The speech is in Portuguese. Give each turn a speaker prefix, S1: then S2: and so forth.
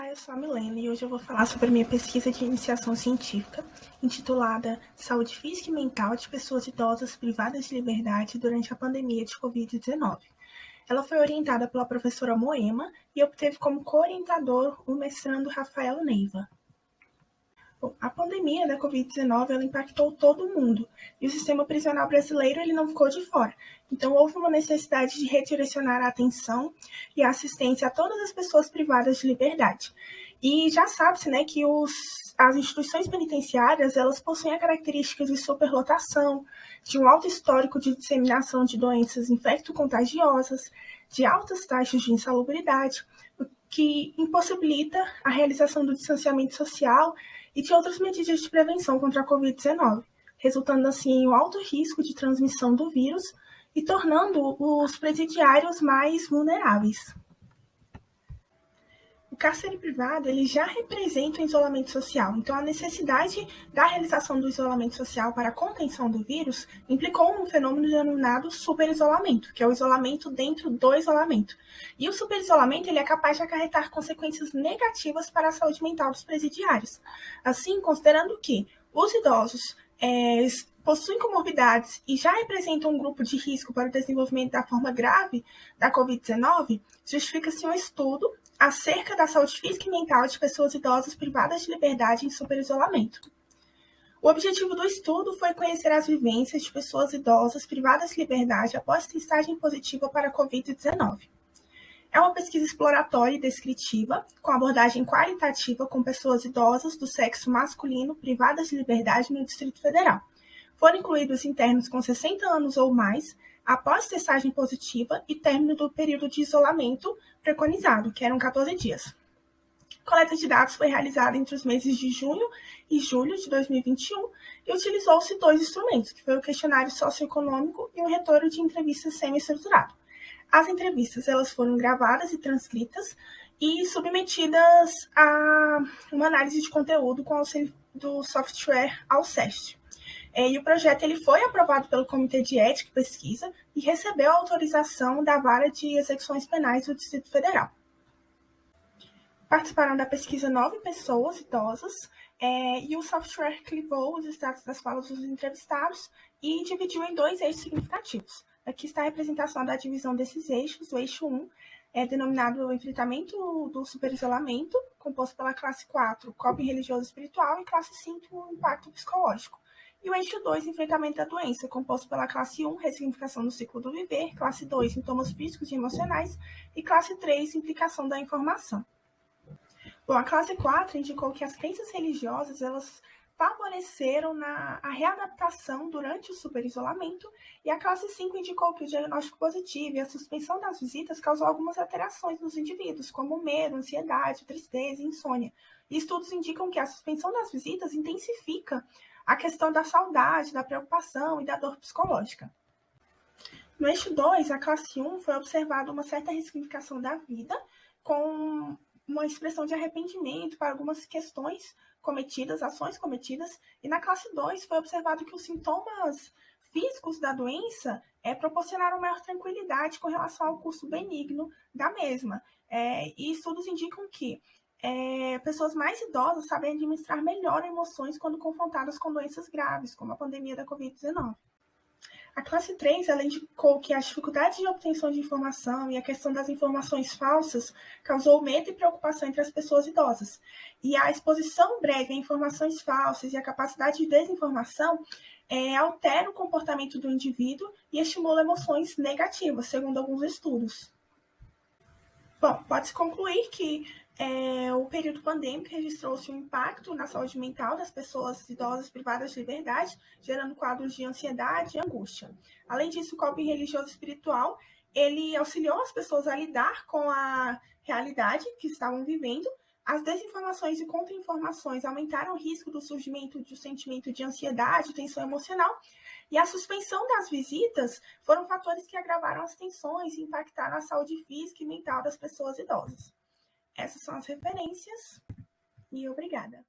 S1: Olá, eu sou a Milena e hoje eu vou falar sobre a minha pesquisa de iniciação científica, intitulada Saúde Física e Mental de Pessoas Idosas Privadas de Liberdade durante a Pandemia de Covid-19. Ela foi orientada pela professora Moema e obteve como co-orientador o mestrando Rafael Neiva. Bom, a pandemia da Covid-19 ela impactou todo o mundo e o sistema prisional brasileiro ele não ficou de fora. Então, houve uma necessidade de redirecionar a atenção e a assistência a todas as pessoas privadas de liberdade. E já sabe-se, né, que as instituições penitenciárias elas possuem a característica de superlotação, de um alto histórico de disseminação de doenças infecto-contagiosas, de altas taxas de insalubridade, o que impossibilita a realização do distanciamento social e de outras medidas de prevenção contra a Covid-19, resultando assim em um alto risco de transmissão do vírus e tornando os presidiários mais vulneráveis. O cárcere privado ele já representa o isolamento social, então a necessidade da realização do isolamento social para a contenção do vírus implicou um fenômeno denominado superisolamento, que é o isolamento dentro do isolamento. E o superisolamento ele é capaz de acarretar consequências negativas para a saúde mental dos presidiários. Assim, considerando que os idosos possuem comorbidades e já representam um grupo de risco para o desenvolvimento da forma grave da Covid-19, justifica-se um estudo acerca da saúde física e mental de pessoas idosas privadas de liberdade em superisolamento. O objetivo do estudo foi conhecer as vivências de pessoas idosas privadas de liberdade após testagem positiva para a Covid-19. É uma pesquisa exploratória e descritiva, com abordagem qualitativa com pessoas idosas do sexo masculino privadas de liberdade no Distrito Federal. Foram incluídos internos com 60 anos ou mais, após testagem positiva e término do período de isolamento preconizado, que eram 14 dias. A coleta de dados foi realizada entre os meses de junho e julho de 2021 e utilizou-se dois instrumentos, que foi o questionário socioeconômico e o retorno de entrevistas semi-estruturado. As entrevistas elas foram gravadas e transcritas e submetidas a uma análise de conteúdo com auxílio do software Alcest. E o projeto ele foi aprovado pelo Comitê de Ética e Pesquisa e recebeu a autorização da Vara de Execuções Penais do Distrito Federal. Participaram da pesquisa 9 pessoas idosas e o software clivou os estados das falas dos entrevistados e dividiu em 2 eixos significativos. Aqui está a representação da divisão desses eixos. O eixo 1 é denominado Enfrentamento do Superisolamento, composto pela classe 4, Coping Religioso e Espiritual, e classe 5, Impacto Psicológico. E o eixo 2, Enfrentamento da Doença, composto pela classe 1, Ressignificação do Ciclo do Viver, classe 2, Sintomas Físicos e Emocionais, e classe 3, Implicação da Informação. Bom, a classe 4 indicou que as crenças religiosas, elas favoreceram a readaptação durante o superisolamento, e a classe 5 indicou que o diagnóstico positivo e a suspensão das visitas causou algumas alterações nos indivíduos, como medo, ansiedade, tristeza e insônia. E estudos indicam que a suspensão das visitas intensifica a questão da saudade, da preocupação e da dor psicológica. No eixo 2, a classe 1, foi observada uma certa ressignificação da vida, com uma expressão de arrependimento para algumas questões cometidas, ações cometidas, e na classe 2 foi observado que os sintomas físicos da doença proporcionaram maior tranquilidade com relação ao curso benigno da mesma. E estudos indicam que pessoas mais idosas sabem administrar melhor emoções quando confrontadas com doenças graves, como a pandemia da Covid-19. A classe 3, ela indicou que a dificuldade de obtenção de informação e a questão das informações falsas causou medo e preocupação entre as pessoas idosas. E a exposição breve a informações falsas e a capacidade de desinformação altera o comportamento do indivíduo e estimula emoções negativas, segundo alguns estudos. Bom, pode-se concluir que o período pandêmico registrou-se um impacto na saúde mental das pessoas idosas privadas de liberdade, gerando quadros de ansiedade e angústia. Além disso, o coping religioso espiritual, ele auxiliou as pessoas a lidar com a realidade que estavam vivendo. As desinformações e contra-informações aumentaram o risco do surgimento de um sentimento de ansiedade, tensão emocional, e a suspensão das visitas foram fatores que agravaram as tensões e impactaram a saúde física e mental das pessoas idosas. Essas são as referências e obrigada.